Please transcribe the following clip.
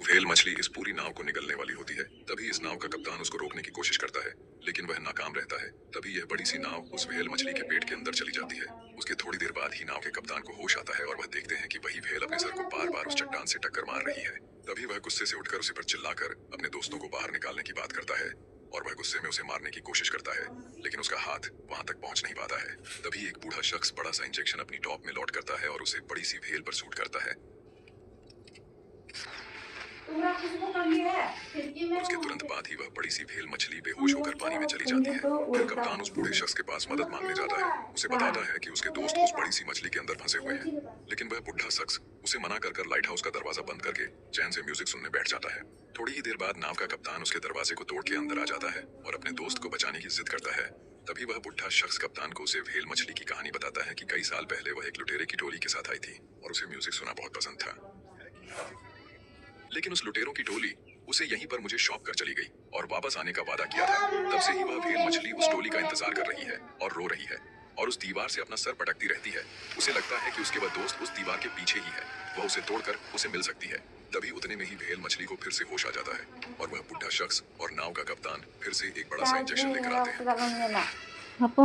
Whale मछली इस पूरी नाव को निगलने वाली होती है। तभी इस नाव का कप्तान उसको रोकने की कोशिश करता है, लेकिन वह नाकाम रहता है। तभी यह बड़ी सी नाव उस व्हेल मछली के पेट के अंदर चली जाती है। उसके थोड़ी देर बाद ही नाव के कप्तान को होश आता है और वह देखते हैं कि वही व्हेल अपने सर को बार बार उस चट्टान से टक्कर मार रही है। तभी वह गुस्से से उठकर उसे पर चिल्लाकर अपने दोस्तों को बाहर निकालने की बात करता है और वह गुस्से में उसे मारने की कोशिश करता है, लेकिन उसका हाथ वहां तक पहुंच नहीं पाता है। तभी एक बूढ़ा शख्स बड़ा सा इंजेक्शन अपनी टॉप में लॉट करता है और उसे बड़ी सी व्हेल पर सूट करता है तुमरा खुशबू कर ली है खिड़की में और उसके वो तुरंत वहाँ बाद ही वह बड़ी सी भेल मछली हम बेहोश लोग होकर पानी में चली जाती उंगली है। तो फिर उल्टा कप्तान उस बूढ़े शख्स के पास मदद मांगने जाता है। उसे हाँ बताता है कि उसके दोस्त उस बड़ी सी मछली के अंदर फंसे हुए हैं, लेकिन वह बुढ़ा शख्स उसे मना कर कर लाइट हाउस का दरवाजा बंद करके चैन से म्यूजिक सुनने बैठ जाता है। थोड़ी ही देर बाद नाव का कप्तान उसके दरवाजे को तोड़ के अंदर आ जाता है और अपने दोस्त को बचाने की जिद करता है। तभी वह बुढ़ा शख्स कप्तान को उसे भेल मछली की कहानी बताता है कि कई साल पहले वह एक लुटेरे की टोली के साथ आई थी और उसे म्यूजिक सुनना बहुत पसंद था, लेकिन उस लुटेरों की टोली उसे यहीं पर मुझे शॉप कर चली गई और वापस आने का वादा किया था। तब से ही वह भेल मछली उस टोली का इंतजार कर रही है और रो रही है और उस दीवार से अपना सर पटकती रहती है। उसे लगता है कि उसके वह दोस्त उस दीवार के पीछे ही है, वह उसे तोड़कर उसे मिल सकती है। तभी उतने में ही भेल मछली को फिर से होश आ जाता है और वह बुढ़ा शख्स और नाव का कप्तान फिर से एक बड़ा सा चार्ज इंजेक्शन नहीं लेकर है आते हैं। उसका